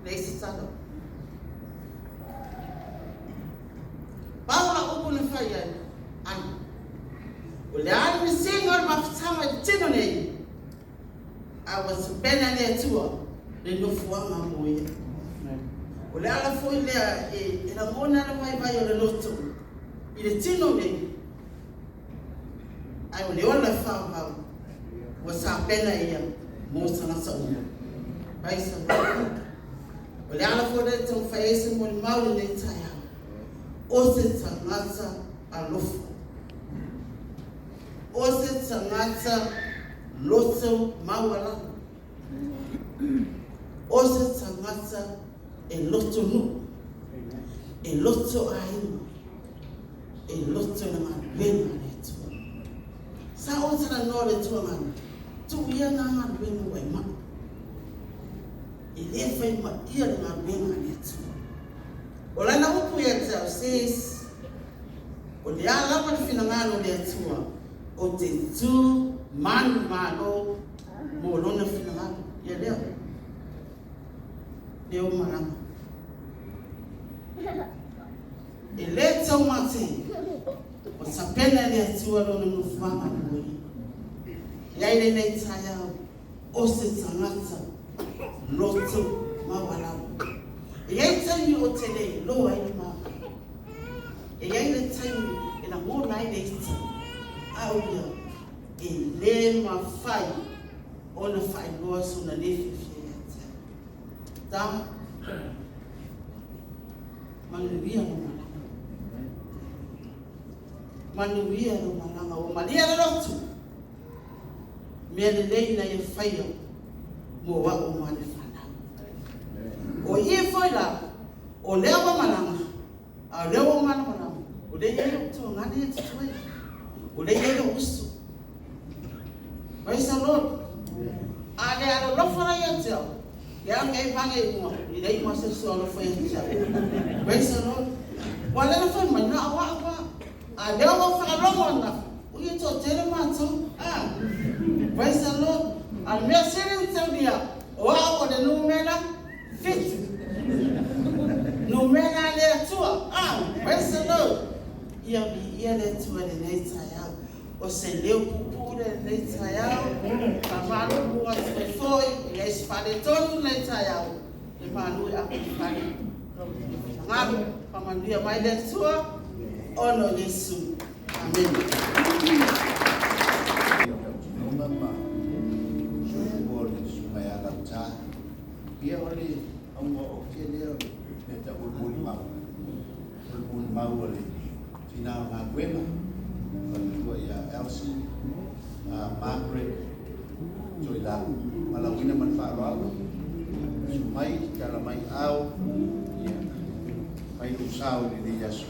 Leisi talo. Paula upu le whai ai, ana. O le ari me singa o mawhitama I tino nei. A wa supena ne atua, le nofuanga mo ia. O le ala foi lea e la mona na vai o le loto. I le tino nei. Ai o le ola whau. Wa sa pena ia mo sana sa una. Vai sa una. O le ala foi le tau whaese Molimau le nei tai hau. O se tangata a lofu. O se tangata loto mawala. O se tangata e loto nu. E loto aina. E loto na ngā tua. Sa o tana no le tua ngana. Tu ia ngā wena wai ma. E le whai ma ia le ngā wena le tua. O lana upu ia tau says, o le alama le whina ngāno le tua, o te tū manu māno mo lona whina ngāno. Ia leo. Leo marama. E le tau mate, o sa pena le atua lona nufuanga moi. Iai le nei tai au, o se tangata, loto mawalau. Iai taimi o te lei, loa i maa. Iai le taimi, e na mō nai le ita, au ia, e le mawhai, o na whai loa so na lefi fia te. Tā, manuia no malanga. Manuia no malanga, o malia le lotu. Mea le leina ia whaia, mo wa o male whanau. O ie foi la, o lea wa malanga, a lea wa malanga, o le ie o tō ngani e te tuai, o le ie o usu. Praise the Lord. A le alo lofara ia te au, le au ngai vange I mua, I rei mua se so lofara ia te au. Praise the Lord. Wa le lofara mai na awa, a lea wa whakarongo na, o ie tō tere mātou, praise the Lord. Al mea sere tau dia, o a o le numera, fit. Numera le atua. Praise the Lord. Ia le atua le nei tai au. O se leo pupu le nei tai au. Ka malu mua te foi. Ia isi whare tonu nei tai au. Le manu I aku whare. Ngaru, pamanuia mai le atua. Ono Yesu. Amen. Ia ole au o ke leo me ta o Molimau. O Molimau ole tina ngā wema. Tua ia Elsie, Margaret, Toilalo. Malawina man whaarau. Sumai, kala mai au. Ia. Mai usau ni Yesu.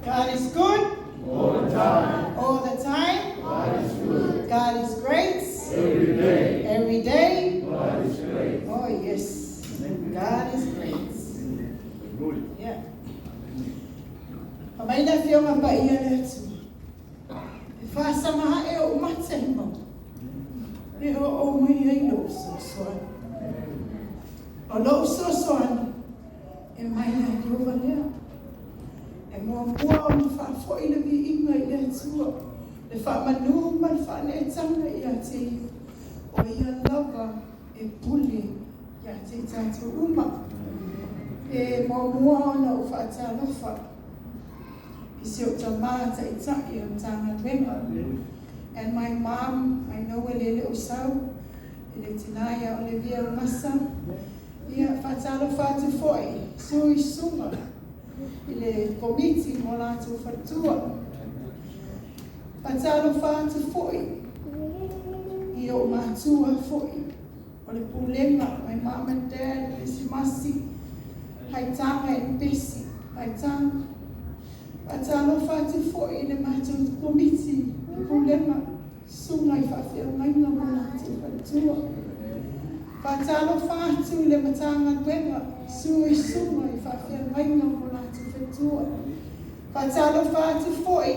God is good. All the time. All the time. God is good. God is great. Every day. Every day. God is great. Oh, yes. God is great. Yeah. Pamaina fio ngapa ia le atu. E whaasamaha e o matemo. E o mai hei lo so soan. O lo so soan. E mai na kiova lea. E mua mua o ni whaafoi na vi inga I le atua. Le whaamanu man whaanetanga I a te iu. O ia lava e pule ia te tātou uma. E mua ona o whaatalofa. I se o tamata I tai o tanga wenga. And my mom, I know ele o sau. Ele tinaya o le via o masa. Ia whaatalofa atu foi. Sui sunga. Ile komiti mo lātou whatua. Whaatalofa atu foi. I o mātua foi. O le pulenga, my mom and dad, le simasi. Haitanga e pesi. Haitanga. Whaatalofa atu foi le mātou komiti. Le pulenga. Sungai whawhia ngai ngā mona te whatua. Whatalo whātu le matanga wenga. Sui sungai whawhia ngai ngā mona te whatua. Whatalo whātu foi.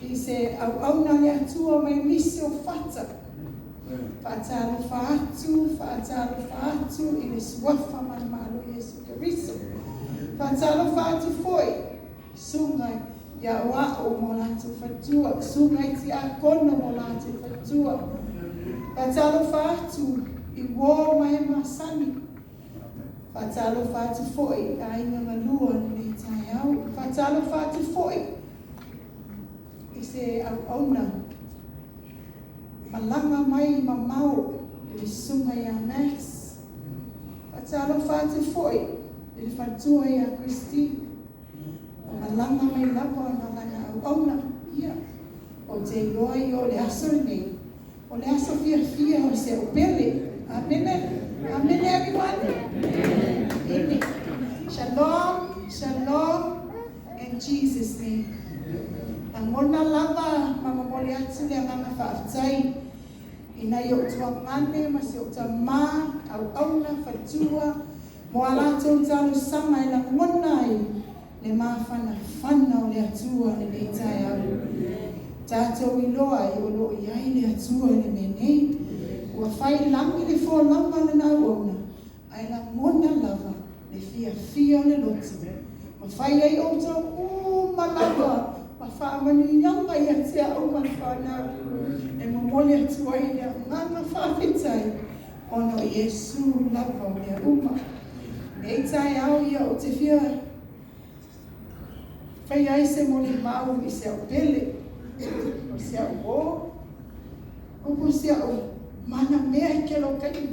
I se au auna le atua mai misi o whata. Whatalo whātu i le suafa manamalo Yesu Keriso. Whatalo whātu foi. Sungai ia wa'o mo lātu whatua. Sungai ti a kono mo lātu whatua. Whatalo whātu i wō mai masani. Whatalo whātu foi a inga ngalua ni tai au. Whatalo whātu foi i se au auna. Malanga mai mamau i le sungai a Max. Whatalo whātu foi i le whatua i a Christine. Malanga mai lava na langa au auna. Ia. O te loi o le aso nei. O le aso fia o se o pele. Amen. Amen, everyone. Amen. Shalom, shalom, in Jesus' name. Ang mona lava, mama mole atu le mama whaatai. Ina i o tua ngane, masi o tua ma, au auna, whatua. Mo alato talo sama i la ngonai. Le mawhana whana o le atua le meitai au. Tātou i loa i o lo i ai le atua le menei. Ua whai langi le fō lava le nau ona. Ai la mona lava le fia le lotu. Ma whai ai o tau malava. Ma whaamanu i nyanga i atea o man whanau. E mamole atua i lea ngana whawhitai. Ono Yesu lava o lea uma. Meitai au ia o te fia. Whai ai se Molimau i se au pele. I se au wō. Opo se au mana mea I ke lo kai.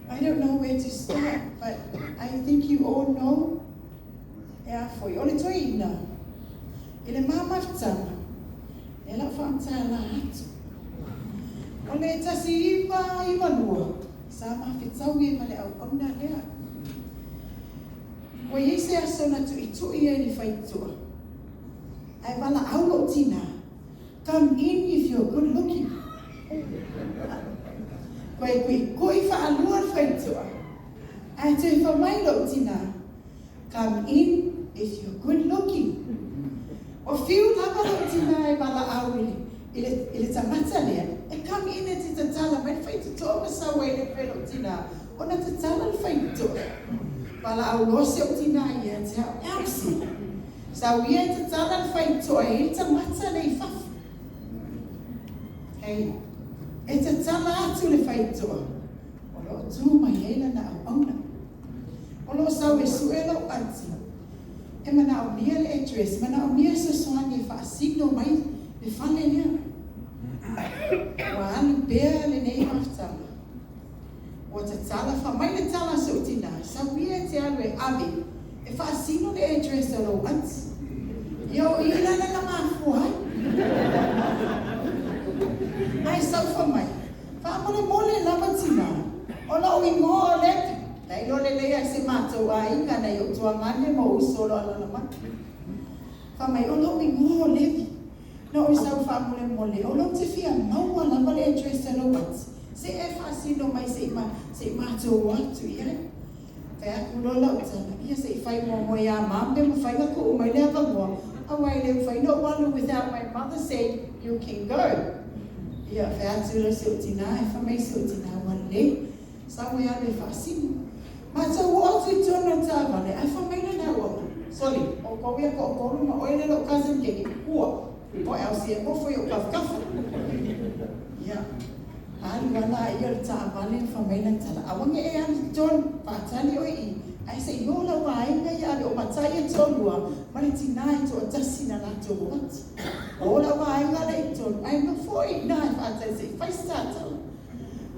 I don't know where to start, but I think you all know. Ea foi, ole toi ina. Ele mamafutanga. E la whaamtala atu. Ole tasi iwa lua. Sa mawhitau I male au auna lea. Wa Yesu asona tu I tui e ni whaitua. Ai wala aulo tina. Come in if you're good looking. Koe whaalua whaitua. Ai te whamailo tina. Come in if you're good looking. O whiu lava lo tina e wala auli. Ile tamata lea. E come in e te tatala. Mai whaitu tōma sawa e le pelo tina. Ona tatala le whaitua. Wala aulose o tina I e te hao Elsie. Sa wia e tatala le whaitua e tamata le I whafu. Hei, e te tala atu le whaitua. O lo tū mai eila na au auna. O lo sau e suelo anti. E mana au nia le address, mana au nia sa soani e whaasigno mai le whane nia. Wa anu bea le nei maftala. O te tala mai le tala sa utina. Sa wia te alu e ave. E whaasigno le address o lo anti. Yo, ila na mafuai. Ai sau whamai. Whaamole lava tina. O la ui ngō lepi. Nei lo le lea se mātou a inga nei o tua ngane mo usolo ala la maki. Whamai o la ui ngō lepi. No o sau whaamole mole. O la te fia maua lava le address alo wat. Se e whaasino mai se mātou watu ia. Whea kulola o tana. Ia se I whai mo ia mambe mo whai ngako o mai lea vangoa. Awai le whai no walu without my mother saying you can go. Ia wheatula se o tina, e whamei se o tina wale. Sawe ale whaasini. Mātou o atu I tōna tāwane, ai whamei na nā wama. Soli, o kowea ko o koruma, o ele lo cousin keki, ua. O Elsie, o foi o kafkafu. Ia. Ari wala I o tāwane, whamei na tala. Awange e ani John, pātani o I. Ai se yola wa ainga ia le o matai e tōlua, mani tina I tō atasi na nātou o atu. Ola wa ainga le I tōlu, ai no foi nā I whātai se whaistātala.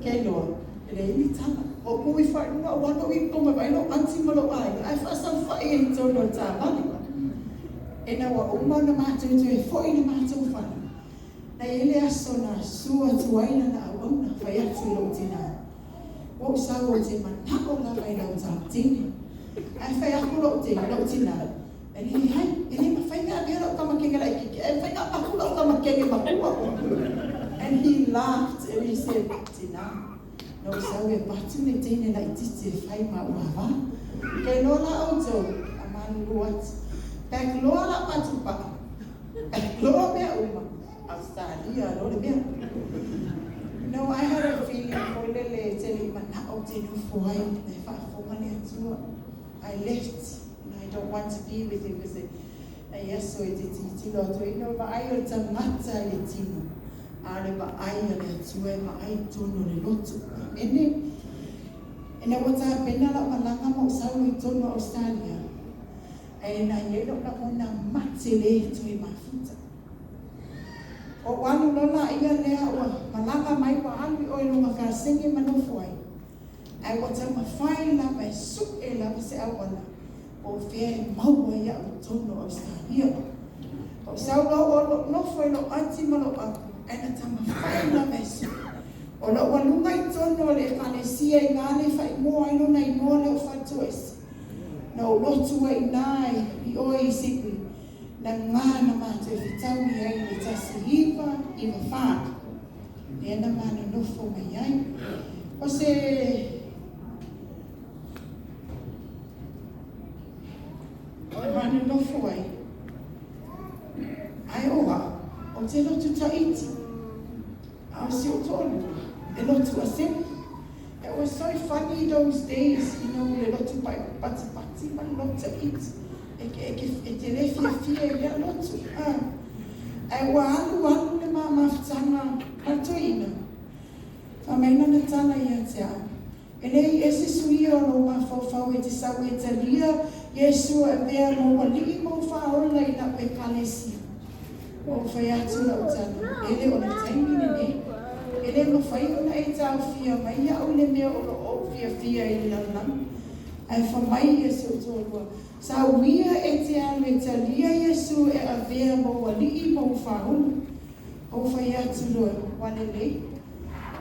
Kei loa, ele ini tala. O kui whainga o wano I konga mai no anti malo ainga, ai whaasau whai e tōlu o tā maliwa. E na wa umau na mātou tu e foi na mātou whana. Nei ele aso na sua tuaina na au auna, whai atu lo tina. O sao o te manako la mai lau tā tini. Ai whai ako lo tina. E ni hai, e ni mawhainga a mea lo And he laughed and he said, Tina, no sawe batu le tene la itite fai ma uava. Ke lola auto, amanu luat. Pek lola batu pa. Pek lola mea uma. Australia, lola mea. No, I had a feeling for lele tele mana o te nu foi, ne fa fomane atua. I left and I don't want to be with him because yes, so it is tino to ino ba ayo tangata le tino. Ale ba ayo le tue ma ai tono le lotu. Ene ene wata pena la malanga mo sau i tono Australia. E na yelo na mona matele tue mafuta. O wanu lola ia lea ua malanga mai pa alwi o ilunga ka singi manofu ai. Ai wata mawhai la mai suk e la se awana. O fea maua ia o tono Australia. O sau lo no foi lo anti malo aku. Ena tama whai la mai suk. O lo walunga i tono le panesia i ngane whai moa ino na inoa leo whatuesi. Na o lotu e nai i oi sikui. Na ngana mate fitau i ai le tasi hiva i mawha. E na mana nofo mai ai. O se mana nofo ai. Ai oa, o te lotu taiti. Au si o tolu. E lotu asem. It was so funny those days, you know, le lotu pati, ma lotu taiti. E te le fia ia lotu. Ai wa alu le mawhtanga matoina. Whamaina na tana ia te a. E nei e se sui o lo mawhawhau e te sau e te lia, Yesu e mea mo wali mo whaola i na pe kalesia. O whai atu na utana. Ele o le taimine ne. Ele mo whai ona e tau fia mai au le mea o fia i lalang. Ai whamai Yesu tōrua. Sa wia e te anu e te lia Yesu e a vea mo wali mo whaola. O whai atu loa wane lei.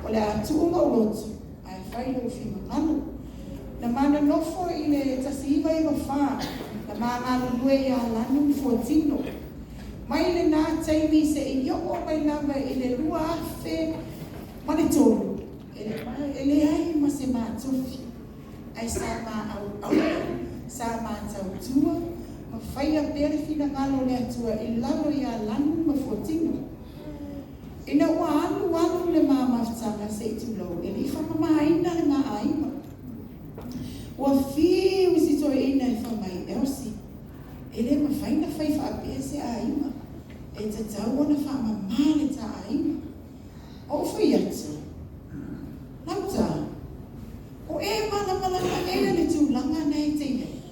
O le atu o lotu. Ai whai o whima ngano. Na mana nofo i le tasiva i wawha. Na mana lue i a lanu fuatino. Mai le nā taimi se i yoko mai nama i le lua afe mane tonu. E le ai ma se mātofi. Ai sa mā au. Sa mā tau tua. Ma whai a pere fina ngalo le atua i lalo i a lanu ma fuatino. Ina ua alu le mā mawhtanga se i tulo. E li whamamaina le mā aima. Ua whiu si toi ina e whamai Elsie. E le ma whaina whai whaapea se aima. E te tau ana whamamale ta aima. O whai atu. Leauta. O e mana e le tūlanga nei te iei.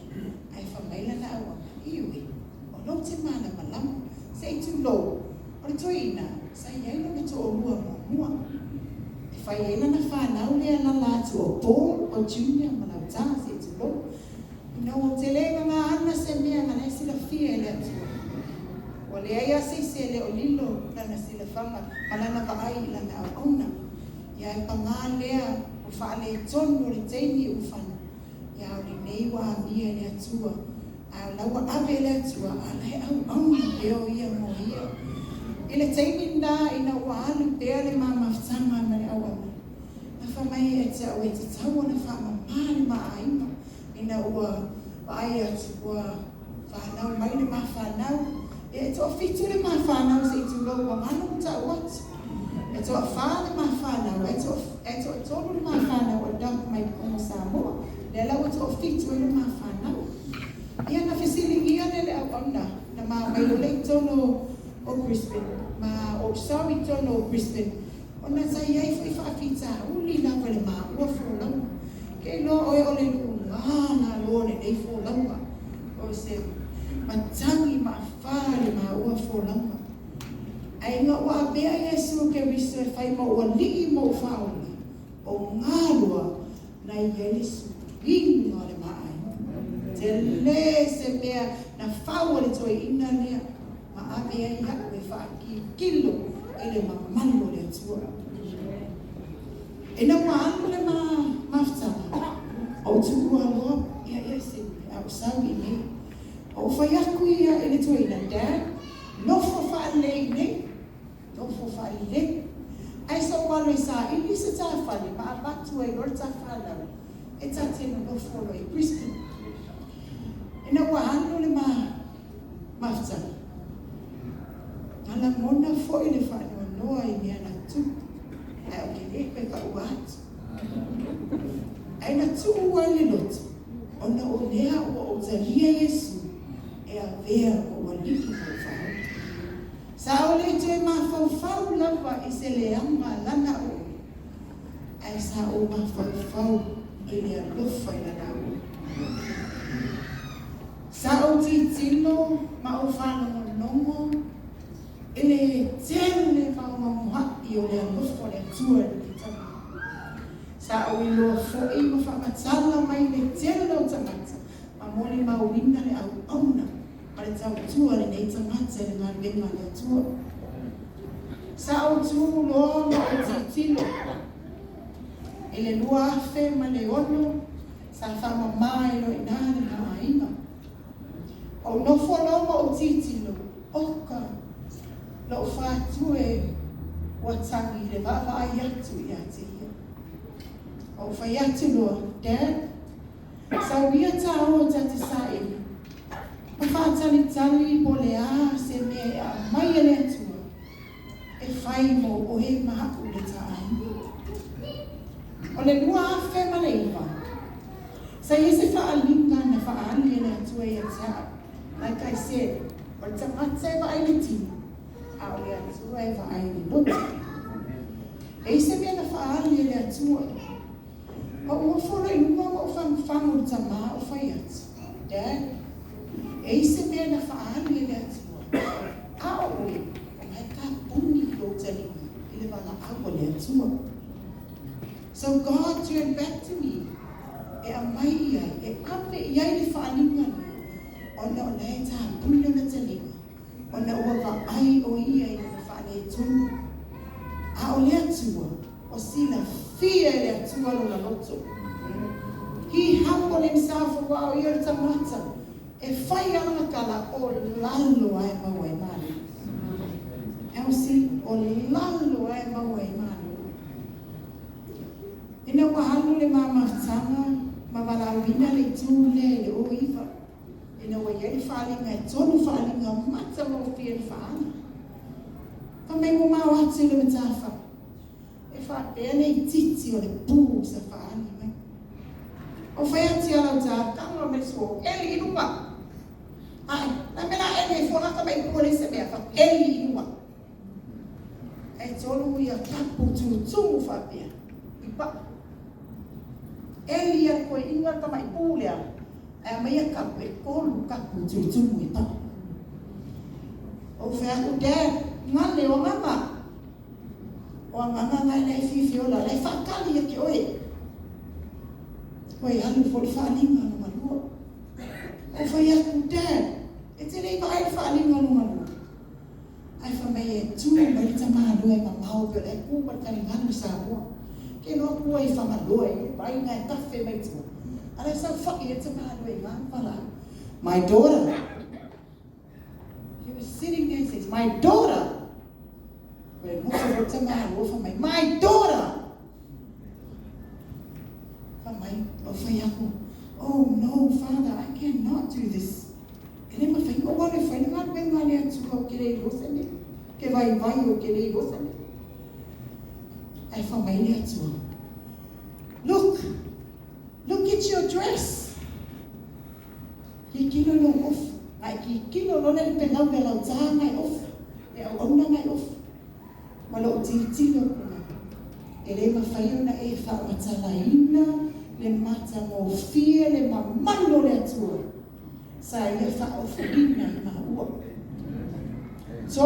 Ai whamaila na awa. Iwi. O lo te mana malama. Se i tulo. O le toi ina. Sa iei na to o lua mua. E whai ena na whanau lea na lātu o Paul o Junior ma Leauta se i tulo. Ina o te lenga ngā ana se mea ngana e sila fia e le atua. O le aia se le o lilo lana sila whanga malana ka ai lana au auna. Ia e pangā lea o whaale e tonu o le teini u whana. Ia o le nei wa mia le atua. A laua ave le atua a le au auna peo ia mo ia. I le teini nā ina ua alu pea le mawhtanga ma le au auna. Na whamai e te au e te tau ana whamamale ma aima. Ina ua ai atu ua whanau mai le mawhanau. E toa fitu le mawhanau se i tulo ua manu ta watu. E toa wha le mawhanau. E toa tonu le mawhanau o dunk mai kono Samoa. Le lau toa fitu le mawhanau. Ia na whisili ia le au auna. Na mai o le tono o Brisbane. Ma o sawi tono o Brisbane. O na sa iai fai whaafita. Uli na wale maa ua fulau. Ke lo oe o le ngana lo le nei fulau. O se matangi ma whare ma ua fulau. Ai nga ua bea Yesu ke riso e whai ma ua lii mo whaoli. O ngālua na Yesu inga le maai. Te le se mea na whaole toi ina lea. Ma a bea i haku e whaaki kilo i le mamalo le atua. E na ua anu le mawhtanga. O tuku aloa ia se au sawi me. O whai aku ia e le toi ina dad. Nofo wha lei nei. No fo fa le. Ai so walo sa ini se ta fale ma batu e lor ta fala. E ta tino no fo lo e Christian. Ina wa hanu le ma mafta. Ala mona fo ile fa no ai ni ana tu. Ai o ke pe ka uat. Ai na tu wa le lot. Ona o lea o zalia Yesu. E a vea o waliki mo fa. Sa o le te mawhauwhau lava I se le ama lana o. Ai sa o mawhauwhau I le alofa I lana o. Sa o titino ma o whanongo nongo. I le tēnu le whaonga I o le alofa le atua le kitama. Sa o I loa fōi ma whamatala mai le tēnu lau tangata. Ma Molimau wina le au auna. Pare tau tua le nei tangata le ngā wenga le atua. Sa o tu loa ma o titilo. E le lua afe ma le ono. Sa whama mai lo I nāne ma inga. O nofo lo ma o titilo. Oka. Lo whātue watangi le wawa ai atu I ate ia. O whai atu loa. Dad. Sa wia ta o tati sa ina. Mawhatali po le a se me a mai le atua. E whai mo o he mahaku le taai. O le lua awhe ma le iwa. Sa i se whaalinga na whaali le atua I atua. Like I said, o le tamata e wa le tini. A o le atua e wa le loti. E se me na whaali le atua. O ua whora I lua o whangu le tama o whai atu. Dad? E se mea na whaari le atua. A o e, o mai ka puni lo tani I le wala awa le atua. So God turned back to me. E a mai iai, e ape iai le whaalinga ni. O na o nei ta puni na tani. O na ua wa ai o iai le whaane tunu. A o le atua, o sila fia le atua lo na loto. He humbled himself a while I le tamata. E whai ana kala o lalo ai maua I mani. Elsie, o lalo ai maua I mani. Ina wahanu le mamatanga, mawalawina le tūle le o iwa. Ina wa yeri whalinga e tonu whalinga mata mo fia ni whaana. Ka me mo mau atu le matafa. E whaapene I titi o le pū sa whaani mai. O whai ati ala ta kanga me so, Eli inuma. Ai, na mena ene fona ka mai pole se mea fa Eli inua. E tolu ia kapu tu fa pia. Ipa. Eli ia ko inga ka mai pole a. E mai kapu e kolu kapu tu ipa. O fa ku de ngale o mama. O mama ngai nei fifi ola, nei fa kali ke oi. Oi, alu fo fa linga no malua. O fa ia ku de e te rei vai whaalinga no manu. Ai wha mei e tū mai ta mahalo e mamau pe e kūpa kani nganu sa mua. Ke no kua I whamaloa e vai ngai tawhi mai tū. Ara sa whaki e ta mahalo e nganu whala. My daughter. He was sitting there and says, my daughter. Where musa o ta mahalo wha mai, my daughter. Wha mai, o whai aku. Oh no, Father, I cannot do this. Ele ma fai o wale fai ngā wenga le atu kau ke rei hosane. Ke vai o ke rei hosane. Ai wha mai le atua. Look at your dress. Ki kilo no off. Ai ki kilo no le pelau ke lau taha ngai off. E au auna ngai off. Wala o titilo kuna. Ele ma fai ona e wha matalaina. Le mata mo fia le mamano le atua. Sa ia wha o whaina I maua.